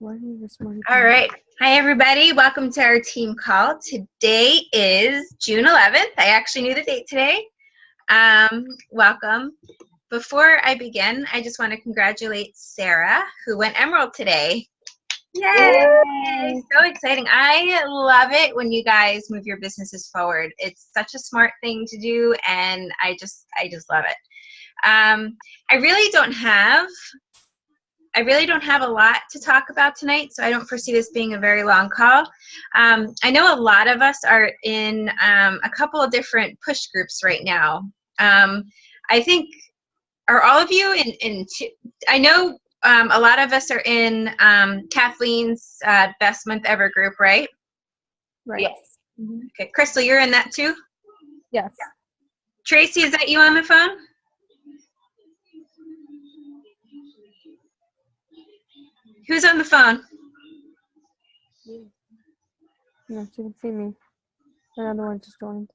All right. Hi, everybody. Welcome to our team call. Today is June 11th. I actually knew the date today. Welcome. Before I begin, I just want to congratulate Sarah, who went Emerald today. Yay! So exciting. I love it when you guys move your businesses forward. It's such a smart thing to do, and I just love it. I really don't have a lot to talk about tonight, so I don't foresee this being a very long call. I know a lot of us are in a couple of different push groups right now. I think, are all of you in I know a lot of us are in Kathleen's Best Month Ever group, right? Right. Yes. Okay, Crystal, you're in that too? Yes. Tracy, is that you on the phone? Who's on the phone? No, she can see me. Another one just joined.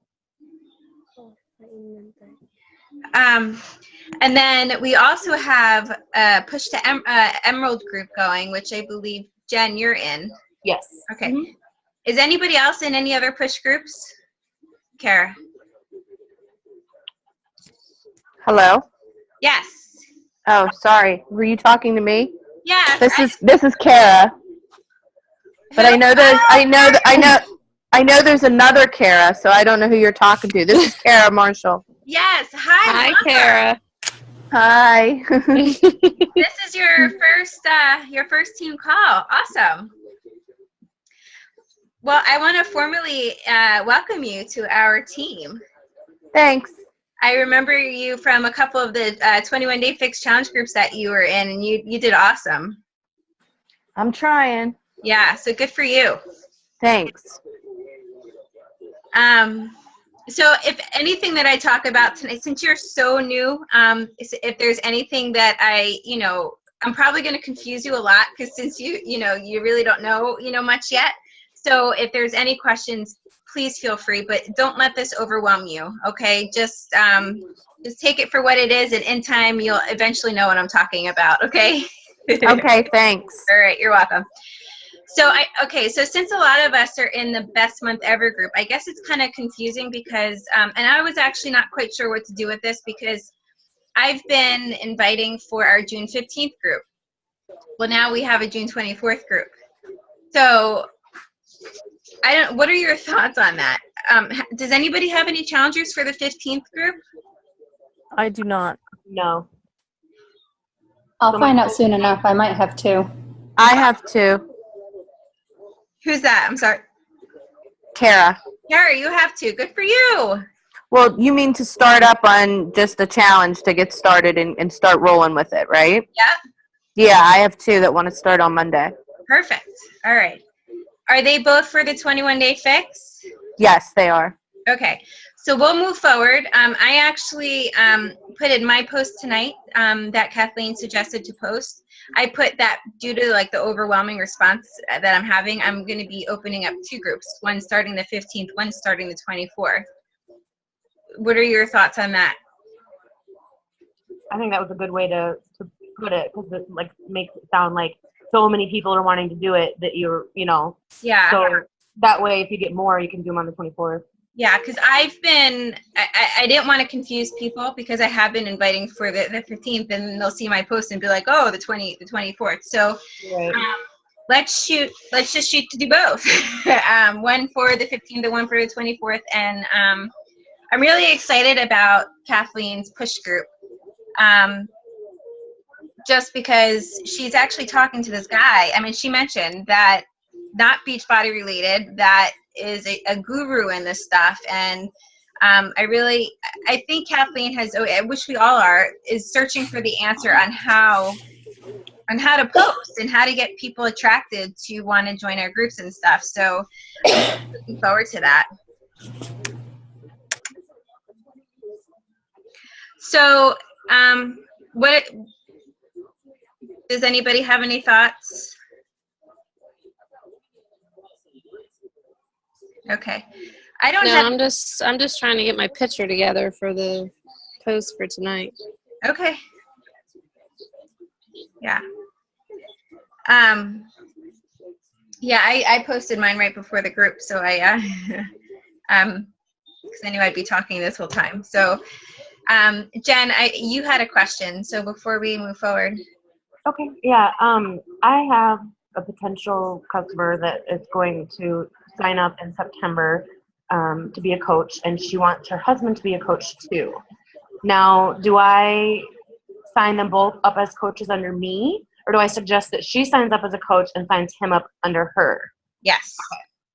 And then we also have a Push to Emerald group going, which I believe, Jen, you're in. Yes. Okay. Mm-hmm. Is anybody else in any other push groups? Kara? Hello? Yes. Oh, sorry. Were you talking to me? Yeah. This is Kara. But I know there's another Kara, so I don't know who you're talking to. This is Kara Marshall. Yes. Hi. Hi, Kara. Hi. This is your first team call. Awesome. Well, I want to formally welcome you to our team. Thanks. I remember you from a couple of the 21-Day Fix Challenge groups that you were in, and you did awesome. I'm trying. Yeah, so good for you. Thanks. So if anything that I talk about tonight, since you're so new, if there's anything that I'm probably going to confuse you a lot, because since you really don't know, much yet. So if there's any questions, please feel free, but don't let this overwhelm you, okay? Just take it for what it is, and in time, you'll eventually know what I'm talking about, okay? Okay, thanks. All right, you're welcome. So so since a lot of us are in the Best Month Ever group, I guess it's kind of confusing because, and I was actually not quite sure what to do with this because I've been inviting for our June 15th group. Well, now we have a June 24th group. So what are your thoughts on that? Does anybody have any challengers for the 15th group? I do not. No. I'll find out soon enough. I might have two. I have two. Who's that? I'm sorry. Kara. Kara, you have two. Good for you. Well, you mean to start up on just the challenge to get started and start rolling with it, right? Yeah. Yeah, I have two that want to start on Monday. Perfect. All right. Are they both for the 21-Day Fix? Yes, they are. Okay. So we'll move forward. I actually put in my post tonight that Kathleen suggested to post. I put that due to the overwhelming response that I'm having, I'm going to be opening up two groups, one starting the 15th, one starting the 24th. What are your thoughts on that? I think that was a good way to put it because it makes it sound like so many people are wanting to do it that Yeah. So that way, if you get more, you can do them on the 24th. Yeah, because I didn't want to confuse people because I have been inviting for the 15th, and they'll see my post and be like, oh, the 24th. So Right. let's just shoot to do both. One for the 15th and one for the 24th. And I'm really excited about Kathleen's push group. Just because she's actually talking to this guy. I mean, she mentioned that not Beachbody related, that is a guru in this stuff. And I think Kathleen I wish we all are, is searching for the answer on how to post and how to get people attracted to want to join our groups and stuff. So I'm looking forward to that. So does anybody have any thoughts? Okay. I'm just trying to get my picture together for the post for tonight. Okay. Yeah. Yeah, I posted mine right before the group, so I because I knew I'd be talking this whole time. So, Jen, you had a question. So before we move forward, Okay, yeah. I have a potential customer that is going to sign up in September to be a coach, and she wants her husband to be a coach too. Now, do I sign them both up as coaches under me, or do I suggest that she signs up as a coach and signs him up under her? yes.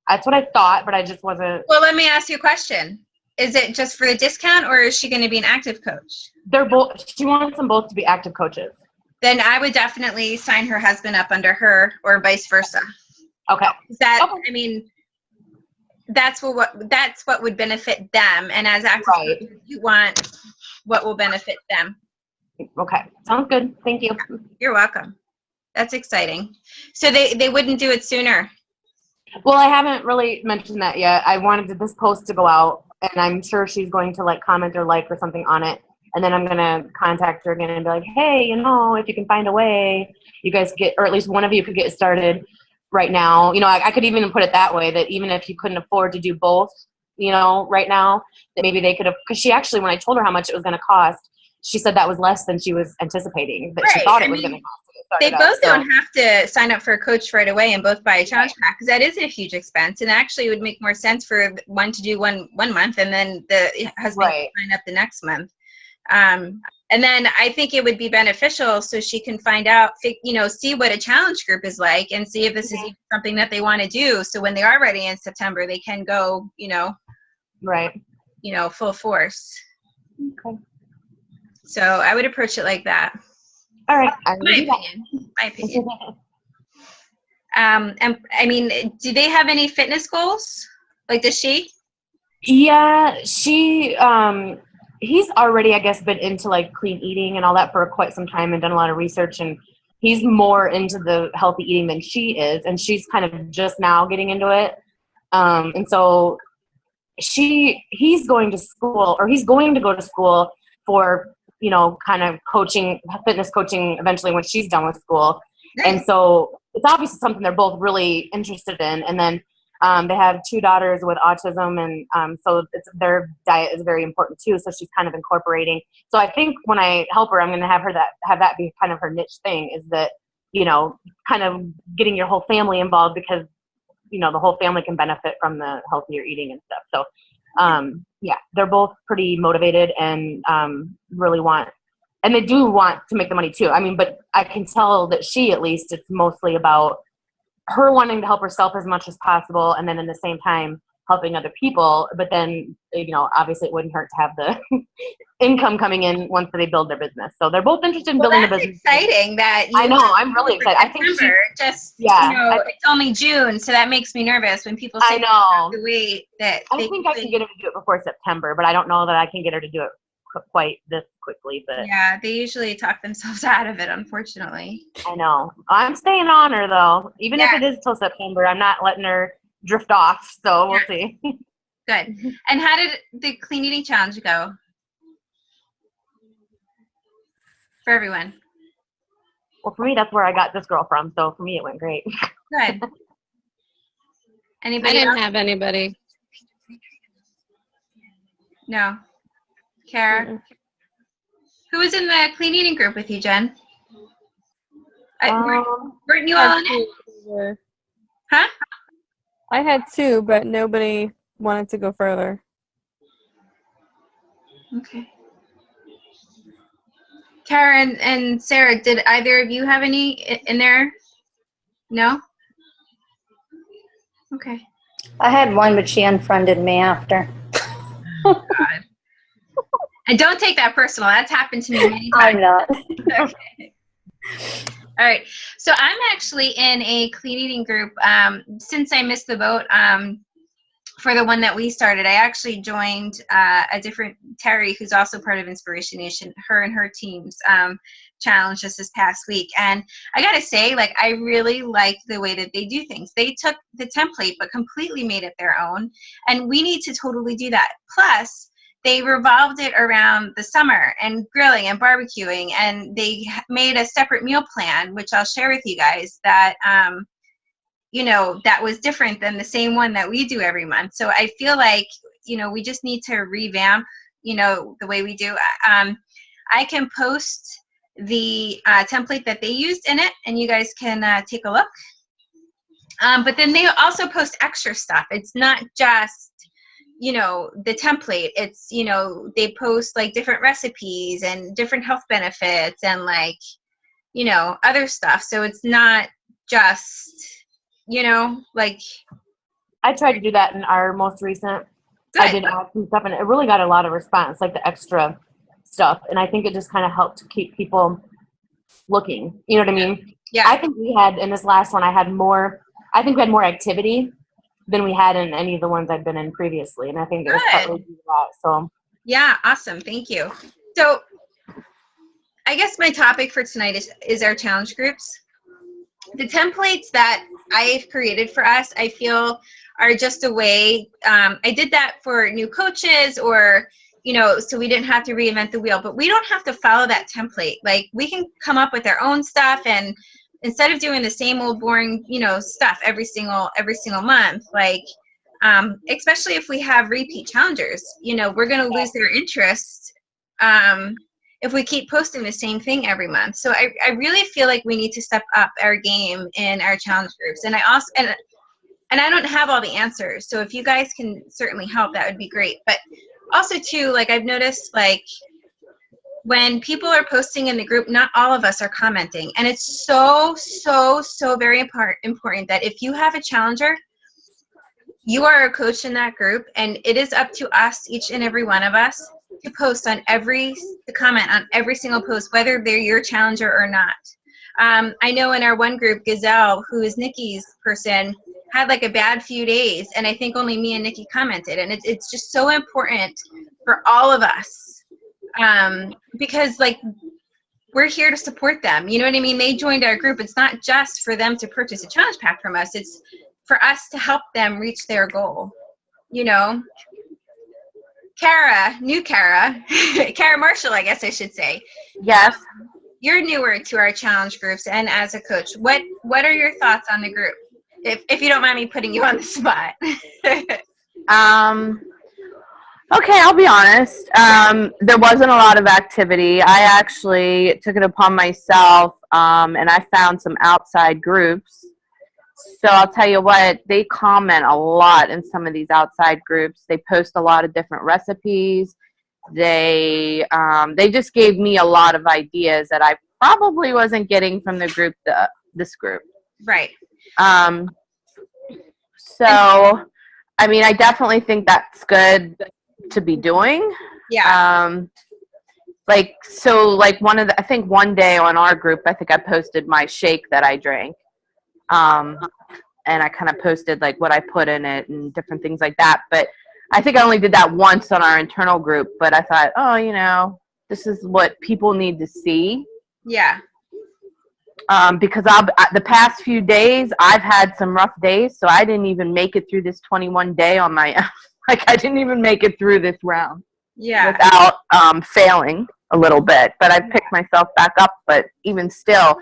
That's what I thought, but I just wasn't. Well, let me ask you a question. Is it just for the discount, or is she going to be an active coach? They're both. She wants them both to be active coaches. Then I would definitely sign her husband up under her, or vice versa. Okay. I mean, that's what would benefit them, and as active Right. coaches, you want what will benefit them. Okay. Sounds good. Thank you. You're welcome. That's exciting. So they wouldn't do it sooner. Well, I haven't really mentioned that yet. I wanted this post to go out, and I'm sure she's going to like comment or like or something on it. And then I'm going to contact her again and be like, hey, if you can find a way, you guys get, or at least one of you could get started right now. I could even put it that way, that even if you couldn't afford to do both, right now, that maybe they could have, because she actually, when I told her how much it was going to cost, she said that was less than she was anticipating, that she thought it was going to cost. They both don't have to sign up for a coach right away and both buy a challenge pack, because that is a huge expense, and actually it would make more sense for one to do one month and then the husband sign up the next month. And then I think it would be beneficial so she can find out, see what a challenge group is like and see if this is even something that they want to do. So when they are ready in September, they can go, full force. Okay. So I would approach it like that. All right. My opinion. And I mean, do they have any fitness goals? Like, does she? Yeah, he's already, I guess, been into like clean eating and all that for quite some time and done a lot of research, and he's more into the healthy eating than she is, and she's kind of just now getting into it. And so he's going to school, or he's going to go to school for, kind of coaching, fitness coaching eventually when she's done with school. Nice. And so it's obviously something they're both really interested in. And then they have 2 daughters with autism, and so their diet is very important too. So she's kind of incorporating. So I think when I help her, I'm going to have that be kind of her niche thing, is that, kind of getting your whole family involved, because, the whole family can benefit from the healthier eating and stuff. So, they're both pretty motivated and really want, and they do want to make the money too. I mean, but I can tell that she, at least, it's mostly about her wanting to help herself as much as possible, and then in the same time helping other people. But then, obviously it wouldn't hurt to have the income coming in once they build their business. So they're both interested in building the business. Exciting that I know. I'm really excited. I think it's only June, so that makes me nervous when people say the wait that I think I can get her to do it before September, but I don't know that I can get her to do it quite this quickly. But yeah, they usually talk themselves out of it, unfortunately. I know. I'm staying on her though, even if it is till September. I'm not letting her drift off, so we'll see. Good. And how did the clean eating challenge go for everyone? Well, for me, that's where I got this girl from, so for me it went great. Good. Anybody I didn't else? have anybody. No. Kara? Who was in the clean eating group with you, Jen? Weren't you all in it? Huh? I had 2, but nobody wanted to go further. Okay. Kara and Sarah, did either of you have any in there? No? Okay. I had one, but she unfriended me after. Oh, God. And don't take that personal. That's happened to me many times. I'm not. Okay. All right. So I'm actually in a clean eating group. Since I missed the boat for the one that we started, I actually joined a different Terry, who's also part of Inspiration Nation, her and her team's challenge just this past week. And I got to say, I really like the way that they do things. They took the template, but completely made it their own. And we need to totally do that. Plus, they revolved it around the summer and grilling and barbecuing, and they made a separate meal plan, which I'll share with you guys, that that was different than the same one that we do every month. So I feel like, we just need to revamp, the way we do. I can post the template that they used in it, and you guys can take a look. But then they also post extra stuff. It's not just, the template. It's, they post like different recipes and different health benefits and like, other stuff. So it's not just, like. I tried to do that in our most recent. Good. I did add some stuff, and it really got a lot of response, like the extra stuff. And I think it just kind of helped to keep people looking. You know what I mean? Yeah. I think we had, in this last one, I think we had more activity than we had in any of the ones I've been in previously. And I think it was partly due to that. So. Yeah, awesome. Thank you. So I guess my topic for tonight is our challenge groups. The templates that I've created for us, I feel, are just a way. I did that for new coaches, or, so we didn't have to reinvent the wheel, but we don't have to follow that template. Like, we can come up with our own stuff, and instead of doing the same old boring, stuff every single month, like, especially if we have repeat challengers, we're going to lose their interest if we keep posting the same thing every month. So I really feel like we need to step up our game in our challenge groups. And I also, and I don't have all the answers. So if you guys can certainly help, that would be great. But also too, like, I've noticed, like, when people are posting in the group, not all of us are commenting. And it's so very important that if you have a challenger, you are a coach in that group, and it is up to us, each and every one of us, to post on to comment on every single post, whether they're your challenger or not. I know in our one group, Gazelle, who is Nikki's person, had like a bad few days, and I think only me and Nikki commented. And it's just so important for all of us, because, like, we're here to support them. You know what I mean? They joined our group. It's not just for them to purchase a challenge pack from us. It's for us to help them reach their goal. Kara Marshall, I guess I should say. Yes. You're newer to our challenge groups, and as a coach, what are your thoughts on the group? If you don't mind me putting you on the spot. Okay, I'll be honest. There wasn't a lot of activity. I actually took it upon myself, and I found some outside groups. So I'll tell you what, they comment a lot in some of these outside groups. They post a lot of different recipes. They just gave me a lot of ideas that I probably wasn't getting from the group, this group. Right. So, I mean, I definitely think that's good to be doing. Yeah. I think one day on our group, I think I posted my shake that I drank. And I kind of posted like what I put in it and different things like that. But I think I only did that once on our internal group, but I thought, this is what people need to see. Yeah. Because the past few days, I've had some rough days, so I didn't even make it through this 21 day on my own. Like, I didn't even make it through this round. Yeah. Without failing a little bit. But I've picked myself back up. But even still,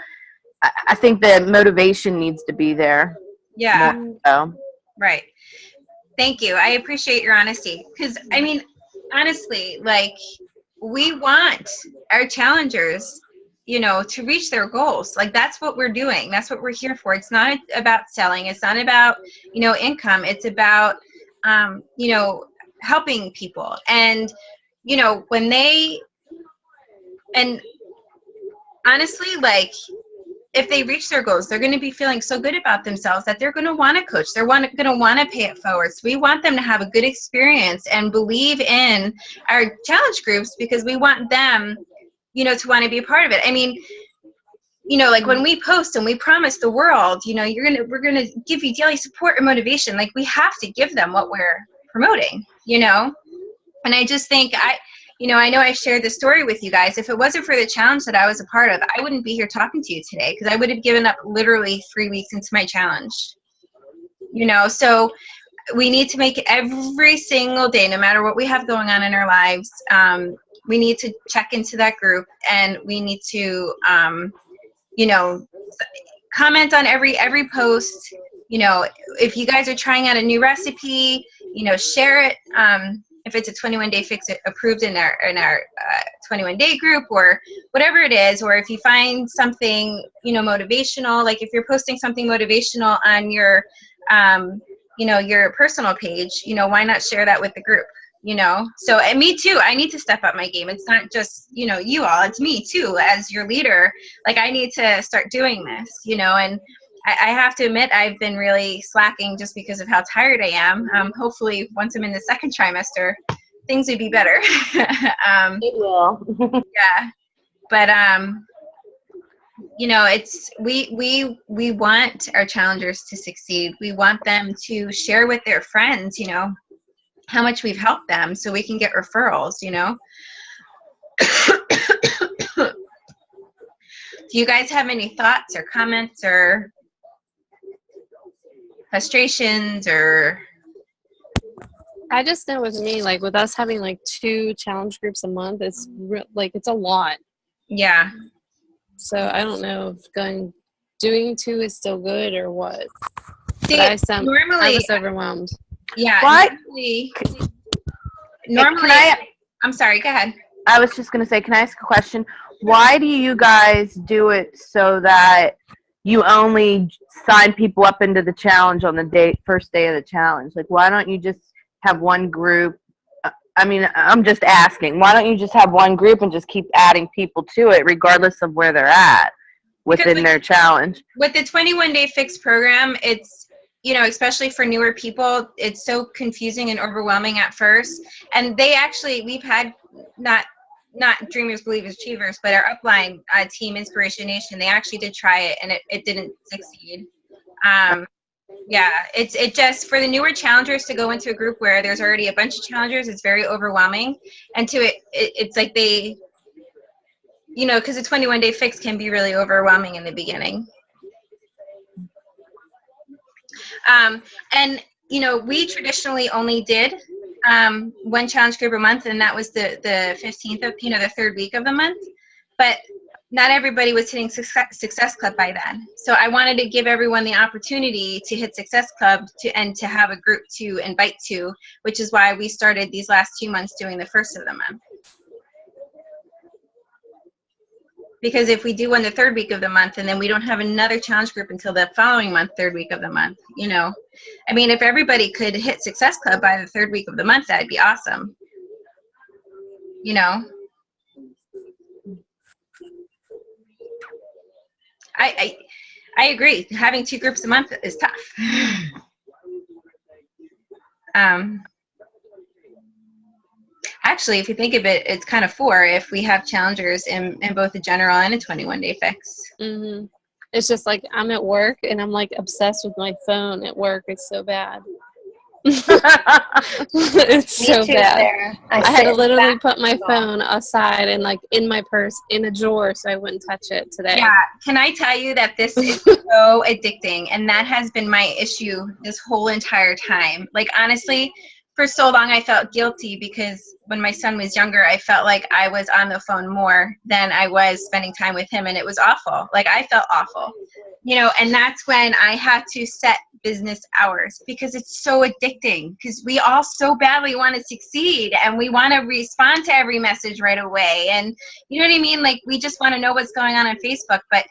I think the motivation needs to be there. Yeah. More so. Right. Thank you. I appreciate your honesty. Because, I mean, honestly, like, we want our challengers, to reach their goals. Like, that's what we're doing. That's what we're here for. It's not about selling. It's not about, income. It's about, helping people. And, and honestly, like, if they reach their goals, they're going to be feeling so good about themselves that they're going to want to coach. They're going to want to pay it forward. So we want them to have a good experience and believe in our challenge groups, because we want them, to want to be a part of it. I mean, like, when we post and we promise the world, we're going to give you daily support and motivation. Like, we have to give them what we're promoting, And I just think I know I've shared this story with you guys. If it wasn't for the challenge that I was a part of, I wouldn't be here talking to you today, because I would have given up literally 3 weeks into my challenge. So we need to make it every single day, no matter what we have going on in our lives. We need to check into that group, and we need to, comment on every post, you know, if you guys are trying out a new recipe, you know, share it. If it's a 21-day fix approved in our 21-day group or whatever it is, or if you find something, you know, motivational, like if you're posting something motivational on your, you know, your personal page, you know, why not share that with the group? You know, so, and me too, I need to step up my game. It's not just, you know, you all, it's me too, as your leader. Like, I need to start doing this, you know, and I have to admit, I've been really slacking just because of how tired I am. Hopefully once I'm in the second trimester, things would be better. It will. Yeah, but you know, it's we want our challengers to succeed. We want them to share with their friends, you know, how much we've helped them, so we can get referrals, you know. Do you guys have any thoughts or comments or frustrations? Or I just know with me, like with us having like 2 challenge groups a month, it's like it's a lot. yeah, So I don't know if doing 2 is still good or what. see, But I normally, was overwhelmed. yeah, Why- normally, I'm sorry, go ahead. I was just going to say, can I ask a question? Why do you guys do it so that you only sign people up into the challenge on the first day of the challenge? Like, why don't you just have one group? I mean, I'm just asking. Why don't you just have one group and just keep adding people to it, regardless of where they're at within their challenge? With the 21-day fix program, it's, you know, especially for newer people, it's so confusing and overwhelming at first. And they actually, we've had not Dreamers, Believers, Achievers, but our upline team, Inspiration Nation, they actually did try it, and it didn't succeed. Yeah, it just, for the newer challengers to go into a group where there's already a bunch of challengers, it's very overwhelming. And it's like they, you know, because a 21-day fix can be really overwhelming in the beginning. And, you know, we traditionally only did one challenge group a month, and that was the 15th of, you know, the 3rd week of the month. But not everybody was hitting Success Club by then. So I wanted to give everyone the opportunity to hit Success Club and to have a group to invite to, which is why we started these last 2 months doing the first of the month. Because if we do one the 3rd week of the month and then we don't have another challenge group until the following month, 3rd week of the month, you know, I mean, if everybody could hit Success Club by the 3rd week of the month, that'd be awesome. You know, I agree. Having 2 groups a month is tough. Actually, if you think of it, it's kind of 4 if we have challengers in both a general and a 21-day fix. Mm-hmm. It's just like I'm at work and I'm like obsessed with my phone at work. It's so bad. It's Me so too, bad. Sarah. I had to sit literally back put my and go. phone aside and like in my purse in a drawer so I wouldn't touch it today. Yeah, can I tell you that this is so addicting, and that has been my issue this whole entire time. Like, honestly, for so long I felt guilty because when my son was younger, I felt like I was on the phone more than I was spending time with him, and it was awful. Like, I felt awful, you know, and that's when I had to set business hours because it's so addicting, because we all so badly want to succeed and we want to respond to every message right away. And you know what I mean? Like, we just want to know what's going on Facebook, but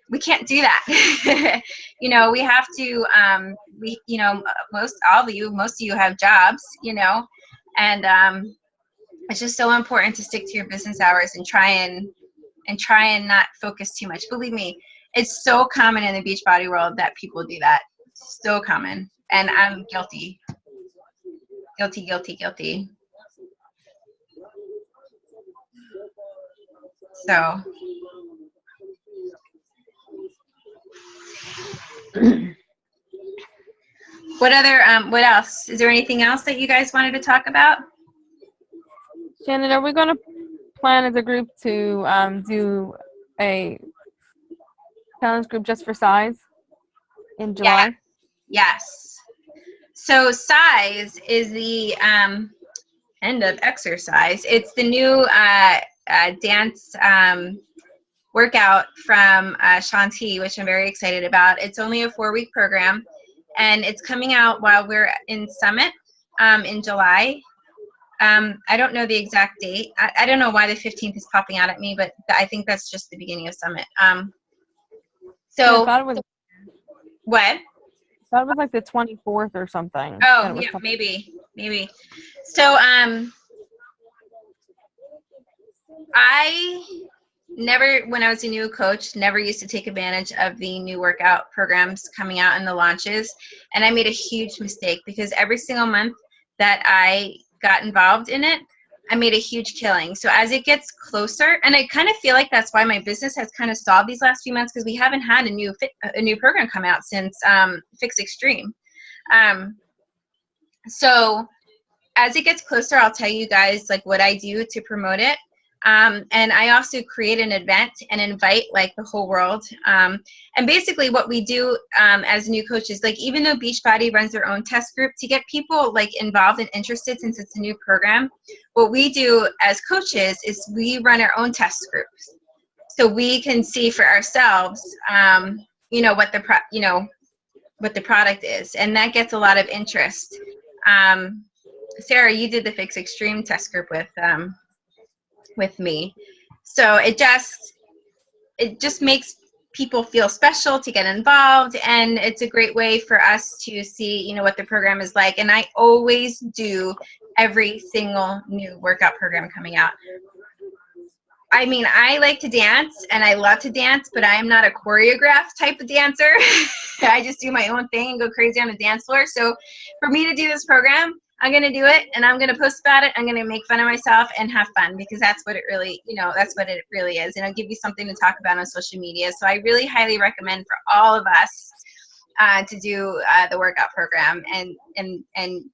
we can't do that. You know, we have to, you know, most of you have jobs, you know, and it's just so important to stick to your business hours and try and not focus too much. Believe me, it's so common in the Beachbody world that people do that. So common. And I'm guilty. Guilty. So. What else? Is there anything else that you guys wanted to talk about? Shannon, are we going to plan as a group to do a challenge group just for size in July? Yes. So size is the end of exercise. It's the new dance workout from Shanti, which I'm very excited about. It's only a 4-week program. and it's coming out while we're in Summit in July. I don't know the exact date. I don't know why the 15th is popping out at me, but I think that's just the beginning of Summit. I So thought it was, what? like the 24th or something. that Oh, it was yeah, coming. maybe. So, I never, when I was a new coach, never used to take advantage of the new workout programs coming out in the launches. And I made a huge mistake because every single month that I got involved in it, I made a huge killing. So as it gets closer, and I kind of feel like that's why my business has kind of stalled these last few months, because we haven't had a new program come out since Fix Extreme. So as it gets closer, I'll tell you guys like what I do to promote it. And I also create an event and invite like the whole world. And basically what we do as new coaches, like even though Beachbody runs their own test group, to get people like involved and interested since it's a new program, what we do as coaches is we run our own test groups. So we can see for ourselves, what the product is. And that gets a lot of interest. Sarah, you did the Fix Extreme test group with me. So it just makes people feel special to get involved, and it's a great way for us to see, what the program is like. And I always do every single new workout program coming out. I mean, I like to dance and I love to dance, but I am not a choreographed type of dancer. I just do my own thing and go crazy on the dance floor. So for me to do this program, I'm going to do it and I'm going to post about it. I'm going to make fun of myself and have fun, because that's what it really, that's what it really is. And I'll give you something to talk about on social media. So I really highly recommend for all of us to do the workout program and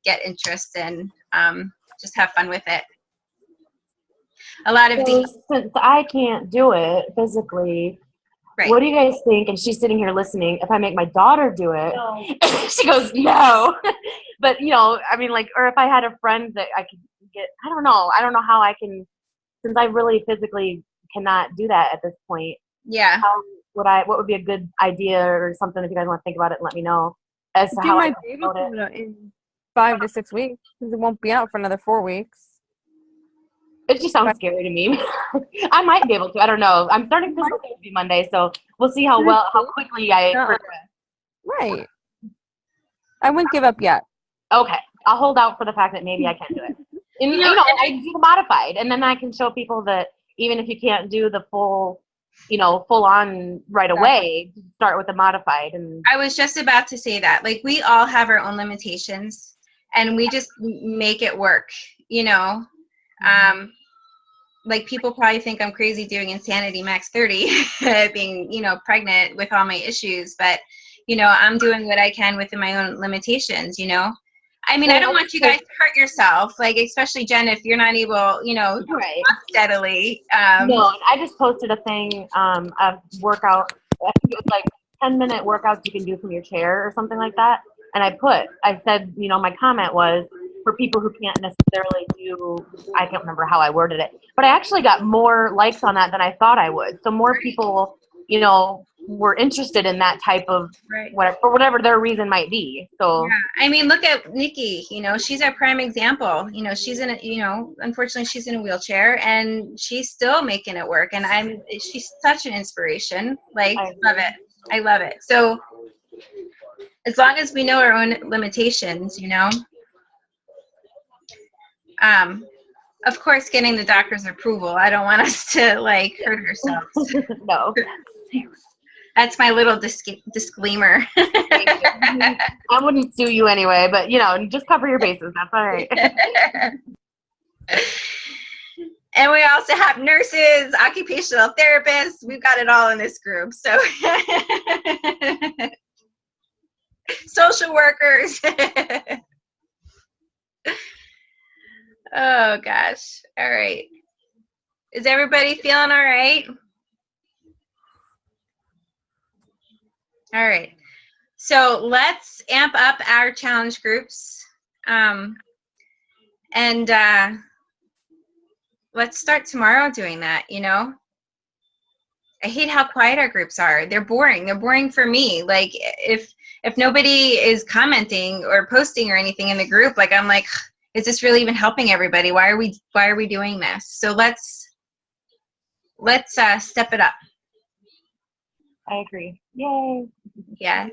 get interest and just have fun with it. A lot of So since I can't do it physically, right. What do you guys think? And she's sitting here listening. If I make my daughter do it, no. She goes, no. But, or if I had a friend that I could get, I don't know how I can, since I really physically cannot do that at this point. Yeah. What would be a good idea or something if you guys want to think about it and let me know as to You how might I be can able promote to it. in 5 to 6 weeks, because it won't be out for another 4 weeks. It just sounds scary to me. I might be able to. I don't know. I'm starting physical therapy Monday, so we'll see how quickly I progress. Right. I wouldn't give up yet. Okay. I'll hold out for the fact that maybe I can do it. And, I do the modified, and then I can show people that even if you can't do the full on right away, start with the modified. And I was just about to say that. Like, we all have our own limitations, and we just make it work, like people probably think I'm crazy doing Insanity Max 30, being, pregnant with all my issues, but, I'm doing what I can within my own limitations, I mean, I don't want you guys to hurt yourself, like, especially Jen, if you're not able, right. steadily. No, I just posted a thing, a workout, I think it was like 10-minute workouts you can do from your chair or something like that. And I said, my comment was, for people who can't necessarily do, I can't remember how I worded it, but I actually got more likes on that than I thought I would. So more people, were interested in that type of whatever, for whatever their reason might be. So yeah. I mean, look at Nikki, she's our prime example. She's in a, unfortunately she's in a wheelchair and she's still making it work. And she's such an inspiration. Like, love it. I love it. So as long as we know our own limitations, of course, getting the doctor's approval. I don't want us to like hurt ourselves. No. That's my little disclaimer. I wouldn't sue you anyway, but just cover your bases. That's all right. And we also have nurses, occupational therapists. We've got it all in this group. So social workers. Oh gosh. All right. Is everybody feeling all right? All right. So let's amp up our challenge groups. And let's start tomorrow doing that, I hate how quiet our groups are. They're boring. They're boring for me. Like, if if nobody is commenting or posting or anything in the group, like I'm like, is this really even helping everybody? Why are we doing this? So let's step it up. I agree. Yay. Yeah.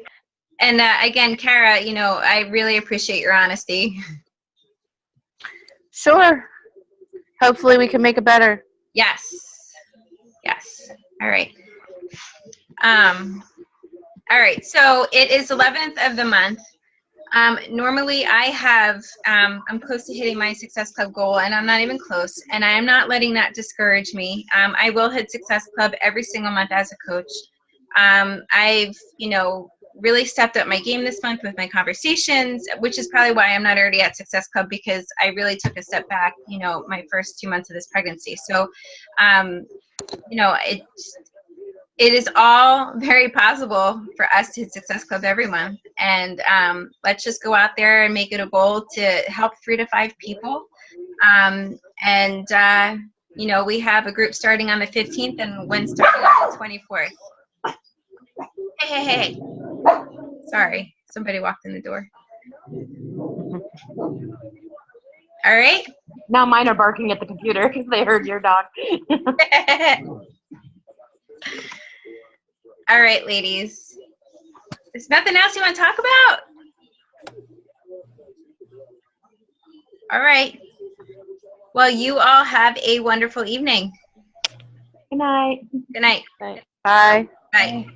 And again, Kara, you know, I really appreciate your honesty. Sure. Hopefully we can make it better. Yes. Yes. All right. All right. So it is 11th of the month. Normally I have, I'm close to hitting my Success Club goal, and I'm not even close, and I am not letting that discourage me. I will hit Success Club every single month as a coach. I've, you know, really stepped up my game this month with my conversations, which is probably why I'm not already at Success Club, because I really took a step back, you know, my first 2 months of this pregnancy. So, you know, it is all very possible for us to hit Success Club every month. And let's just go out there and make it a goal to help 3 to 5 people. You know, we have a group starting on the 15th and one starting on the 24th. Hey. Sorry, somebody walked in the door. All right. Now mine are barking at the computer because they heard your dog. All right, ladies. There's nothing else you want to talk about? All right. Well, you all have a wonderful evening. Good night. Good night. Bye. Bye.